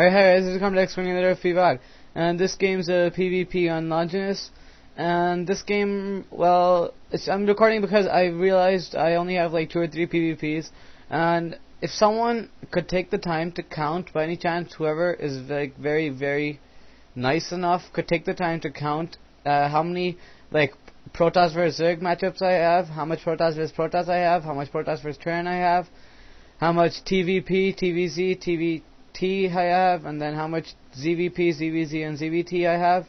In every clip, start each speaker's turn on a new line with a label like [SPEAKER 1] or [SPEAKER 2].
[SPEAKER 1] Alright, hey guys, this is Combat explaining another PvP, and this game's a PvP on Longinus, and this game, well, I'm recording because I realized I only have like 2 or 3 PvPs, and if someone could take the time to count, by any chance, whoever is like very nice enough, could take the time to count how many like Protoss vs Zerg matchups I have, how much Protoss vs Protoss I have, how much Protoss vs Terran I have, how much TVP, TVZ, TVT I have, and then how much ZVP, ZVZ, and ZVT I have.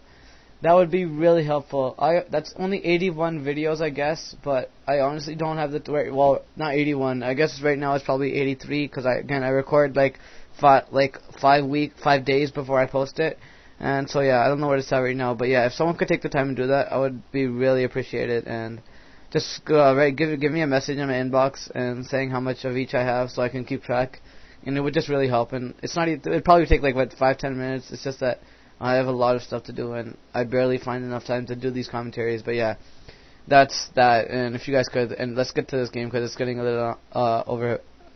[SPEAKER 1] That would be really helpful. That's only 81 videos, I guess, but I honestly don't have the well, not 81. I guess right now it's probably 83 because I record like 5 days before I post it, and so yeah, I don't know where it's at right now. But yeah, if someone could take the time and do that, I would be really appreciated. And just give me a message in my inbox and saying how much of each I have so I can keep track. And it would just really help. And it's not. It'd probably take like 5-10 minutes. It's just that I have a lot of stuff to do, and I barely find enough time to do these commentaries. But yeah, that's that. And if you guys could, and let's get to this game because it's getting a little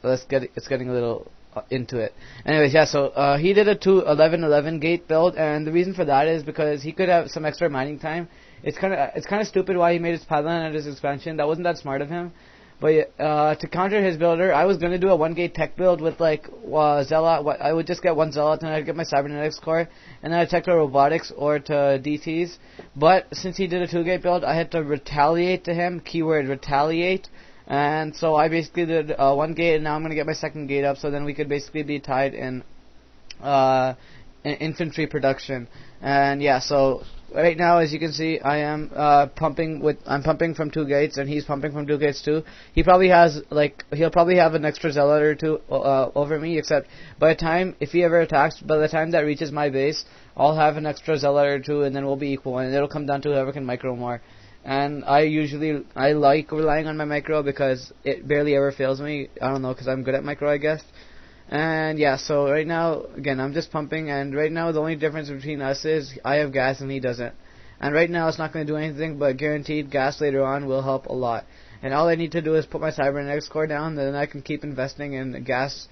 [SPEAKER 1] It's getting a little into it. Anyways, yeah. So he did a 2-11-11 gate build, and the reason for that is because he could have some extra mining time. It's kind of stupid why he made his Padline at his expansion. That wasn't that smart of him. But to counter his builder, I was gonna do a 1-gate tech build with like Zealot. I would just get 1 Zealot, and I'd get my Cybernetics core, and then I'd check to robotics or to DTs. But since he did a 2-gate build, I had to retaliate to him. Keyword retaliate. And so I basically did 1 gate, and now I'm gonna get my 2nd gate up. So then we could basically be tied in infantry production. And yeah, so right now, as you can see, I am I'm pumping from 2 gates, and he's pumping from 2 gates too. He'll probably have an extra zealot or 2 over me. Except by the time, if he ever attacks, by the time that reaches my base, I'll have an extra zealot or 2, and then we'll be equal. And it'll come down to whoever can micro more. And I like relying on my micro because it barely ever fails me. I don't know, because I'm good at micro, I guess. And yeah, so right now, again, I'm just pumping, and right now the only difference between us is I have gas and he doesn't. And right now it's not going to do anything, but guaranteed gas later on will help a lot. And all I need to do is put my Cybernetics core down, then I can keep investing in gas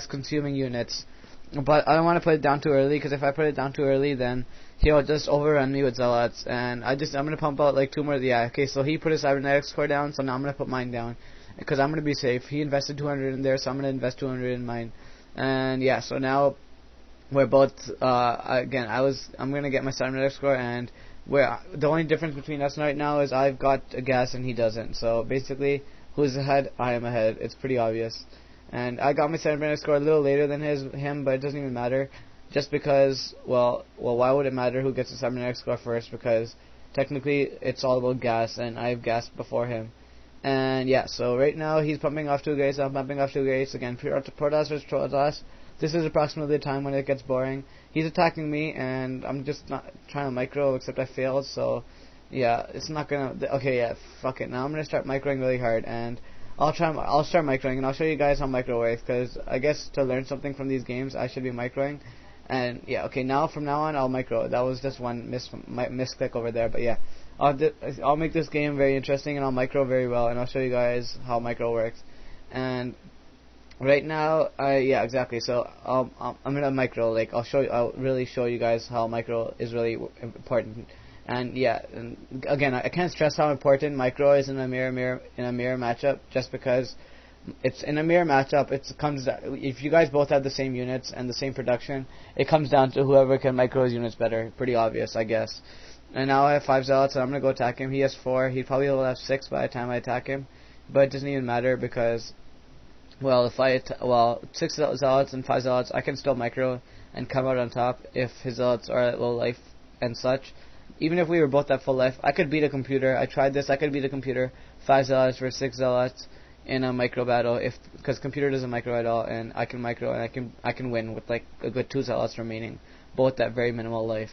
[SPEAKER 1] consuming units. But I don't want to put it down too early, because if I put it down too early, then he'll just overrun me with zealots. And I'm going to pump out like 2 more. Yeah, okay, so he put his Cybernetics core down, so now I'm going to put mine down, because I'm going to be safe. He invested 200 in there, so I'm going to invest 200 in mine. And yeah, so now we're both, again, I'm going to get my Cybernetics score, and the only difference between us right now is I've got a gas and he doesn't. So basically, who's ahead? I am ahead. It's pretty obvious. And I got my Cybernetics score a little later than him, but it doesn't even matter. Just because, well, why would it matter who gets the Cybernetics score first? Because technically, it's all about gas, and I have gas before him. And yeah, so right now he's pumping off 2 gates, I'm pumping off 2 gates. Again, Protoss vs Protoss. This is approximately the time when it gets boring. He's attacking me, and I'm just not trying to micro, except I failed. So yeah, it's not gonna. Okay, yeah, fuck it. Now I'm gonna start microing really hard, and I'll start microing, and I'll show you guys how micro works. Because I guess to learn something from these games, I should be microing. And yeah, okay, from now on, I'll micro. That was just one misclick over there, but yeah. I'll make this game very interesting, and I'll micro very well, and I'll show you guys how micro works. And right now, yeah, exactly. So I'm gonna micro. Like I'll really show you guys how micro is really important. And yeah, and again, I can't stress how important micro is in a mirror matchup, just because it's in a mirror matchup. If you guys both have the same units and the same production, it comes down to whoever can micro his units better. Pretty obvious, I guess. And now I have 5 zealots, and I'm gonna go attack him. He has 4. He probably will have 6 by the time I attack him, but it doesn't even matter because, well, 6 zealots and 5 zealots, I can still micro and come out on top if his zealots are at low life and such. Even if we were both at full life, I could beat a computer. I tried this. I could beat a computer 5 zealots versus 6 zealots in a micro battle, because computer doesn't micro at all, and I can micro, and I can win with like a good 2 zealots remaining, both at very minimal life.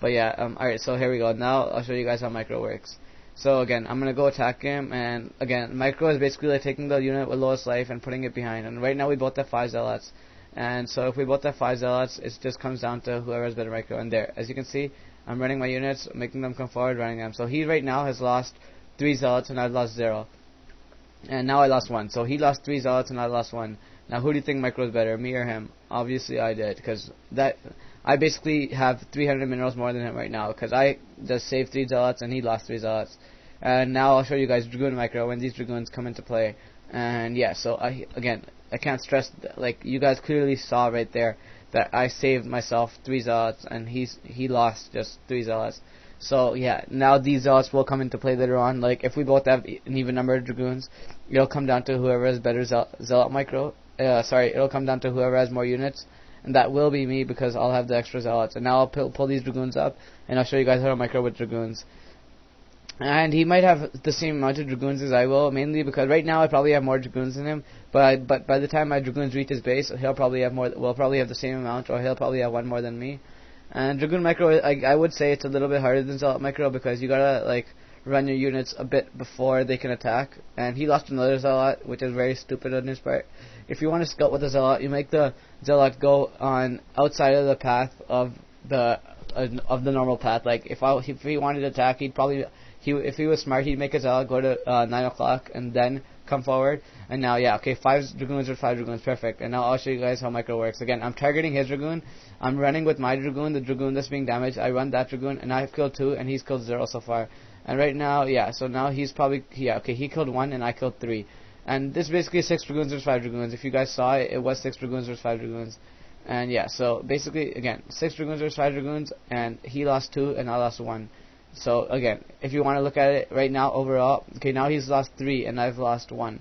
[SPEAKER 1] But yeah, alright, so here we go. Now I'll show you guys how micro works. So again, I'm gonna go attack him, and again, micro is basically like taking the unit with lowest life and putting it behind. And right now we both have 5 zealots. And so if we both have 5 zealots, it just comes down to whoever has better micro. And there, as you can see, I'm running my units, making them come forward, running them. So he right now has lost 3 zealots, and I've lost 0. And now I lost 1. So he lost 3 zealots, and I lost 1. Now, who do you think micro is better, me or him? Obviously, I did, because I basically have 300 minerals more than him right now, because I just saved 3 zealots and he lost 3 zealots. And now I'll show you guys Dragoon micro when these Dragoons come into play. And yeah, so I can't stress, like you guys clearly saw right there, that I saved myself 3 zealots and he lost just 3 zealots. So yeah, now these zealots will come into play later on. Like if we both have an even number of Dragoons, it'll come down to whoever has better zealot micro. It'll come down to whoever has more units, and that will be me because I'll have the extra zealots. And now I'll pull these Dragoons up, and I'll show you guys how to micro with Dragoons. And he might have the same amount of Dragoons as I will, mainly because right now I probably have more Dragoons than him. But by the time my Dragoons reach his base, he'll probably have more. We'll probably have the same amount, or he'll probably have 1 more than me. And Dragoon micro, I would say it's a little bit harder than Zealot micro because you gotta like run your units a bit before they can attack. And he lost another Zealot, which is very stupid on his part. If you want to scout with a Zealot, you make the Zealot go on outside of the path of the normal path. Like if he wanted to attack, if he was smart, he'd make his Zealot go to 9 o'clock and then come forward. And now, yeah, okay, 5 Dragoons with 5 Dragoons, perfect. And now I'll show you guys how micro works. Again, I'm targeting his Dragoon. I'm running with my Dragoon, the Dragoon that's being damaged. I run that Dragoon, and I've killed 2, and he's killed 0 so far. And right now, yeah, so now he's probably, yeah, okay, he killed 1, and I killed 3. And this is basically 6 Dragoons versus 5 Dragoons. If you guys saw it, it was 6 Dragoons versus 5 Dragoons. And yeah, so basically, again, 6 Dragoons versus 5 Dragoons, and he lost 2, and I lost 1. So again, if you want to look at it right now overall, okay, now he's lost 3 and I've lost 1.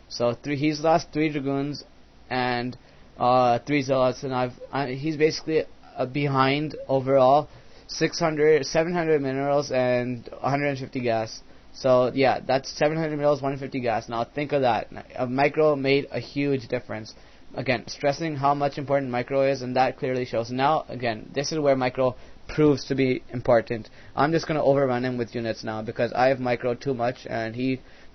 [SPEAKER 1] So he's lost 3 Dragoons and 3 Zealots, and he's basically behind overall 700 minerals and 150 gas. So yeah, that's 700 minerals, 150 gas. Now think of that. A micro made a huge difference. Again, stressing how much important micro is, and that clearly shows. Now, again, this is where micro proves to be important. I'm just going to overrun him with units now because I have micro too much, and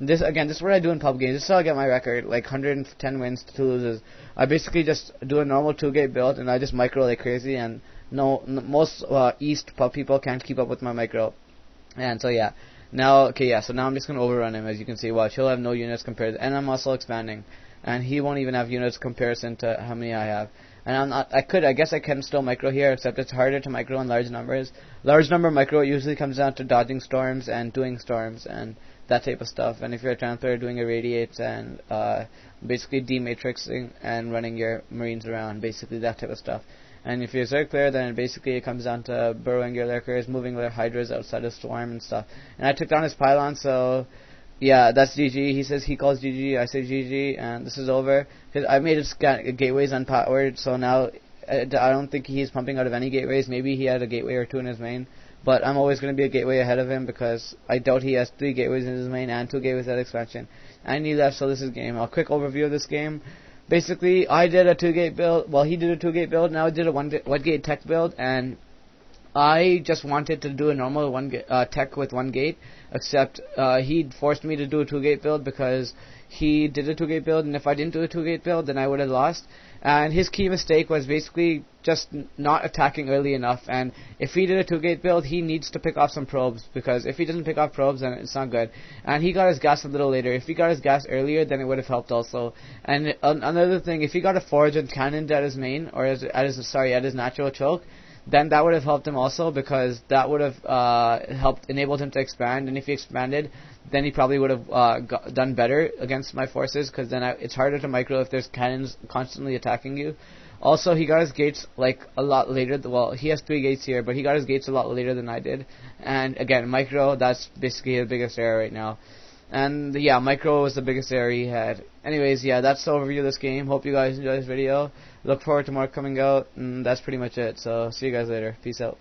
[SPEAKER 1] this is what I do in pub games. This is how I get my record, like 110 wins, 2 loses. I basically just do a normal 2-gate build, and I just micro like crazy, and most East pub people can't keep up with my micro. And so yeah, now I'm just going to overrun him. As you can see, watch, he'll have no units compared, and I'm also expanding. And he won't even have units comparison to how many I have. And I guess I can still micro here, except it's harder to micro in large numbers. Large number micro usually comes down to dodging storms and doing storms and that type of stuff. And if you're a translator, doing irradiates and basically dematrixing and running your marines around, basically that type of stuff. And if you're a Zerg player, then basically it comes down to burrowing your lurkers, moving their hydras outside of storm and stuff. And I took down his pylon, so yeah, that's GG. He says he calls GG, I say GG, and this is over. I made his gateways unpowered, so now I don't think he's pumping out of any gateways. Maybe he had a gateway or 2 in his main, but I'm always going to be a gateway ahead of him because I doubt he has 3 gateways in his main and 2 gateways at expansion. And he left, so this is game. A quick overview of this game. Basically, I did a 2-gate build. Well, he did a 2-gate build, now I did a 1-gate tech build, and I just wanted to do a normal tech with 1 gate, except he forced me to do a 2-gate build because he did a 2-gate build, and if I didn't do a 2-gate build, then I would have lost. And his key mistake was basically just not attacking early enough. And if he did a 2-gate build, he needs to pick off some probes, because if he doesn't pick off probes, then it's not good. And he got his gas a little later. If he got his gas earlier, then it would have helped also. And another thing, if he got a forge and cannon at his main, or at his natural choke, then that would have helped him also, because that would have enabled him to expand. And if he expanded, then he probably would have done better against my forces, because then it's harder to micro if there's cannons constantly attacking you. Also, he got his gates like a lot later. Well, he has 3 gates here, but he got his gates a lot later than I did. And again, micro, that's basically his biggest error right now. And yeah, micro was the biggest error he had. Anyways, yeah, that's the overview of this game. Hope you guys enjoyed this video. Look forward to more coming out, and that's pretty much it. So see you guys later. Peace out.